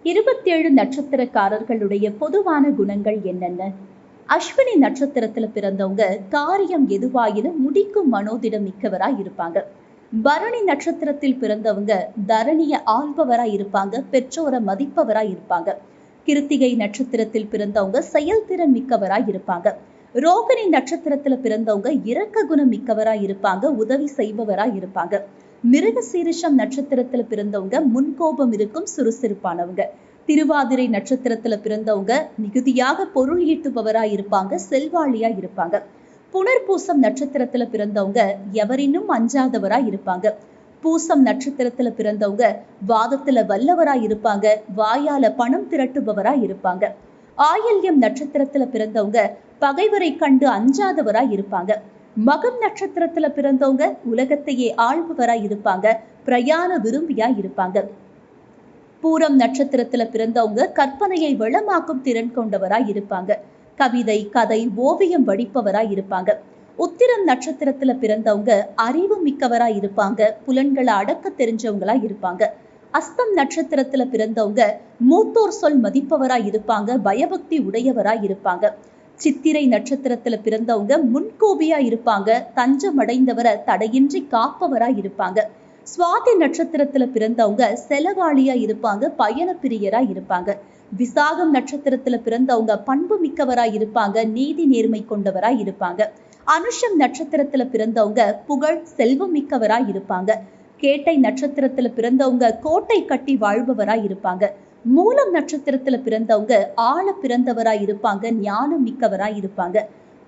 27 நட்சத்திரக்காரர்களுடைய பொதுவான குணங்கள் என்னென்ன? அஸ்வினி நட்சத்திரத்துல பிறந்தவங்க காரியம் எதுவாயினும் முடிக்கும் மனோதிடம் மிக்கவராய் இருப்பாங்க. பரணி நட்சத்திரத்தில் பிறந்தவங்க தரணிய ஆள்பவராய் இருப்பாங்க, பெற்றோரை மதிப்பவராய் இருப்பாங்க. கிருத்திகை நட்சத்திரத்தில் பிறந்தவங்க செயல்திறன் மிக்கவராய் இருப்பாங்க. ரோகிணி நட்சத்திரத்துல பிறந்தவங்க இரக்க குணம் மிக்கவராய் இருப்பாங்க, உதவி செய்பவராய் இருப்பாங்க. மிருக சீரிஷம் நட்சத்திரத்துல பிறந்தவங்க முன்கோபம் இருக்கும், சுறுசுறுப்பானவங்க. திருவாதிரை நட்சத்திரத்துல பிறந்தவங்க மிகுதியாக பொருள் ஈட்டுபவராய் இருப்பாங்க, செல்வாளியா இருப்பாங்க. புனர்பூசம் நட்சத்திரத்துல பிறந்தவங்க எவரினும் அஞ்சாதவராய் இருப்பாங்க. பூசம் நட்சத்திரத்துல பிறந்தவங்க வாதத்துல வல்லவராய் இருப்பாங்க, வாயால பணம் திரட்டுபவராய் இருப்பாங்க. ஆயில்யம் நட்சத்திரத்துல பிறந்தவங்க பகைவரை கண்டு அஞ்சாதவராய் இருப்பாங்க. மகம் நட்சத்திரத்துல பிறந்தவங்க உலகத்தையே ஆள்பவராய் இருப்பாங்க, பிரயாண விரும்பியாய் இருப்பாங்க. பூரம் நட்சத்திரத்துல பிறந்தவங்க கற்பனையை வளமாக்கும் திறன் கொண்டவராய் இருப்பாங்க, கவிதை கதை ஓவியம் வடிப்பவராய் இருப்பாங்க. உத்திரம் நட்சத்திரத்துல பிறந்தவங்க அறிவு மிக்கவராய் இருப்பாங்க, புலன்களை அடக்க தெரிஞ்சவங்களா இருப்பாங்க. அஸ்தம் நட்சத்திரத்துல பிறந்தவங்க மூத்தோர் சொல் மதிப்பவராய் இருப்பாங்க, பயபக்தி உடையவராய் இருப்பாங்க. சித்திரை நட்சத்திரத்துல பிறந்தவங்க முன்கோபியா இருப்பாங்க, தஞ்சம் அடைந்தவரை தடையின்றி காப்பவராய் இருப்பாங்க. சுவாதி நட்சத்திரத்துல பிறந்தவங்க செலவாளியா இருப்பாங்க, பயண பிரியரா இருப்பாங்க. விசாகம் நட்சத்திரத்துல பிறந்தவங்க பண்பு மிக்கவராய் இருப்பாங்க, நீதி நேர்மை கொண்டவராய் இருப்பாங்க. அனுஷம் நட்சத்திரத்துல பிறந்தவங்க புகழ் செல்வம் மிக்கவராய் இருப்பாங்க. கேட்டை நட்சத்திரத்துல பிறந்தவங்க கோட்டை கட்டி வாழ்பவராய் இருப்பாங்க. மூலம் நட்சத்திரத்துல பிறந்தவங்க ஆழ பிறந்தவராய் இருப்பாங்க, ஞானம் மிக்கவராய் இருப்பாங்க.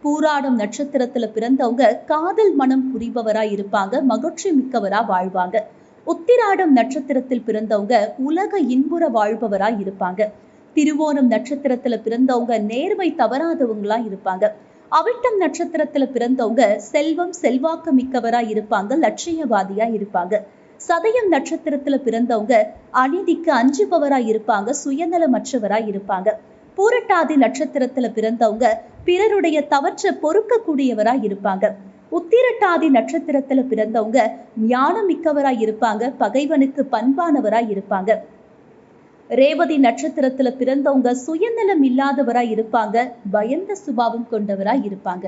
பூராடம் நட்சத்திரத்துல பிறந்தவங்க காதல் மனம் புரிபவராய் இருப்பாங்க, மகிழ்ச்சி மிக்கவரா வாழ்வாங்க. உத்திராடம் நட்சத்திரத்தில் பிறந்தவங்க உலக இன்புற வாழ்பவராய் இருப்பாங்க. திருவோணம் நட்சத்திரத்துல பிறந்தவங்க நேர்மை தவறாதவங்களா இருப்பாங்க. அவிட்டம் நட்சத்திரத்துல பிறந்தவங்க செல்வம் செல்வாக்கு மிக்கவராய் இருப்பாங்க, லட்சியவாதியா இருப்பாங்க. சதயம் நட்சத்திரத்துல பிறந்தவங்க அநீதிக்கு அஞ்சுபவராய் இருப்பாங்க, சுயநலமற்றவராய் இருப்பாங்க. பூரட்டாதி நட்சத்திரத்துல பிறந்தவங்க பிறருடைய தவற்றை பொறுக்கக்கூடியவராய் இருப்பாங்க. உத்திரட்டாதி நட்சத்திரத்துல பிறந்தவங்க ஞானம் மிக்கவராய் இருப்பாங்க, பகைவனுக்கு பண்பானவராய் இருப்பாங்க. ரேவதி நட்சத்திரத்துல பிறந்தவங்க சுயநலம் இல்லாதவராய் இருப்பாங்க, பயந்த சுபாவம் கொண்டவராய் இருப்பாங்க.